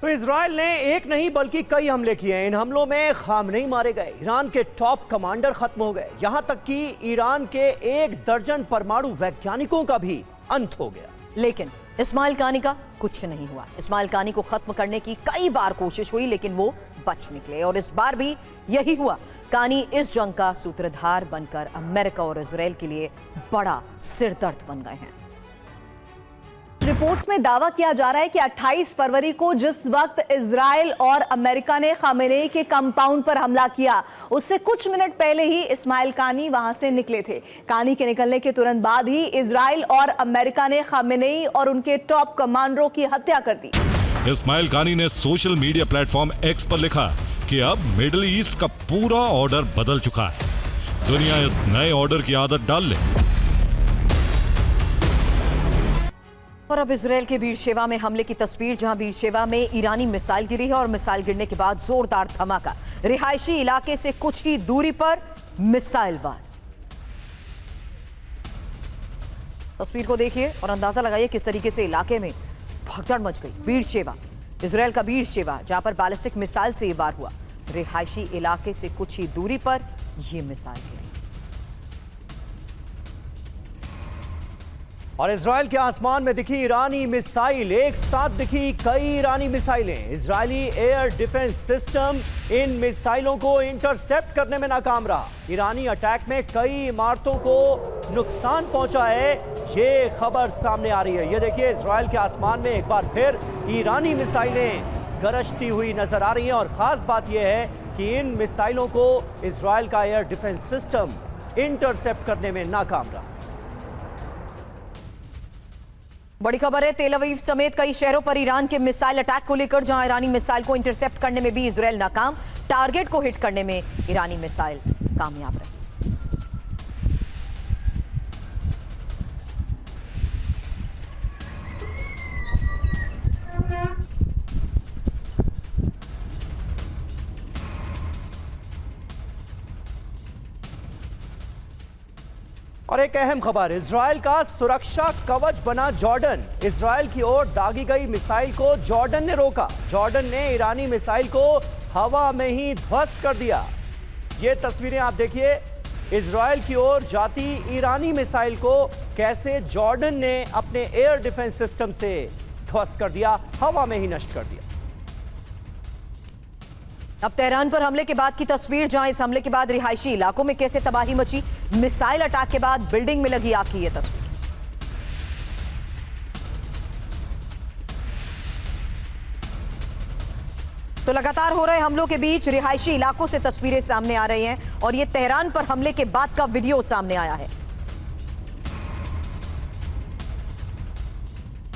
तो इजराइल ने एक नहीं बल्कि कई हमले किए। इन हमलों में खामनेई मारे गए, ईरान के टॉप कमांडर खत्म हो गए, यहां तक कि ईरान के 1 दर्जन परमाणु वैज्ञानिकों का भी अंत हो गया। लेकिन इस्माइल कानी का कुछ नहीं हुआ। इस्माइल कानी को खत्म करने की कई बार कोशिश हुई, लेकिन वो बच निकले और इस बार भी यही हुआ। कानी इस जंग का सूत्रधार बनकर अमेरिका और इजराइल के लिए बड़ा सिरदर्द बन गए हैं। रिपोर्ट्स में दावा किया जा रहा है कि 28 फरवरी को जिस वक्त इजराइल और अमेरिका ने खामेनेई के कंपाउंड पर हमला किया, उससे कुछ मिनट पहले ही इस्माइल कानी वहां से निकले थे। कानी के निकलने के तुरंत बाद ही इजराइल और अमेरिका ने खामेनेई और उनके टॉप कमांडरों की हत्या कर दी। इस्माइल कानी ने सोशल मीडिया प्लेटफॉर्म एक्स पर लिखा कि अब मिडिल ईस्ट का पूरा ऑर्डर बदल चुका है, दुनिया इस नए ऑर्डर की आदत डाल ले। और अब इजराइल के बीरशेवा में हमले की तस्वीर, जहां बीरशेवा में ईरानी मिसाइल गिरी है और मिसाइल गिरने के बाद जोरदार धमाका। रिहायशी इलाके से कुछ ही दूरी पर मिसाइल वार। तस्वीर को देखिए और अंदाजा लगाइए किस तरीके से इलाके में भगदड़ मच गई। बीरशेवा, इजराइल का बीरशेवा, जहां पर बैलिस्टिक मिसाइल से ये वार हुआ। रिहायशी इलाके से कुछ ही दूरी पर यह मिसाइल गिरी। और इजराइल के आसमान में दिखी ईरानी मिसाइल, एक साथ दिखी कई ईरानी मिसाइलें। Israeli air defence system in मिसाइलों को इंटरसेप्ट करने में नाकाम रहा। ईरानी अटैक में कई इमारतों को नुकसान पहुंचा है, ये खबर सामने आ रही है। ये देखिए, इजराइल के आसमान में एक बार फिर ईरानी मिसाइलें गरजती हुई नजर आ रही हैं। और खास बात यह है कि इन मिसाइलों को इजराइल का एयर डिफेंस सिस्टम इंटरसेप्ट करने में नाकाम रहा। बड़ी खबर है तेल अवीव समेत कई शहरों पर ईरान के मिसाइल अटैक को लेकर, जहां ईरानी मिसाइल को इंटरसेप्ट करने में भी इजराइल नाकाम, टारगेट को हिट करने में ईरानी मिसाइल कामयाब रहे। और एक अहम खबर, इजराइल का सुरक्षा कवच बना जॉर्डन। इजराइल की ओर दागी गई मिसाइल को जॉर्डन ने रोका। जॉर्डन ने ईरानी मिसाइल को हवा में ही ध्वस्त कर दिया। ये तस्वीरें आप देखिए, इजराइल की ओर जाती ईरानी मिसाइल को कैसे जॉर्डन ने अपने एयर डिफेंस सिस्टम से ध्वस्त कर दिया, हवा में ही नष्ट कर दिया। अब तेहरान पर हमले के बाद की तस्वीर, जहां इस हमले के बाद रिहायशी इलाकों में कैसे तबाही मची। मिसाइल अटैक के बाद बिल्डिंग में लगी आग की यह तस्वीर। तो लगातार हो रहे हमलों के बीच रिहायशी इलाकों से तस्वीरें सामने आ रही हैं और यह तेहरान पर हमले के बाद का वीडियो सामने आया है।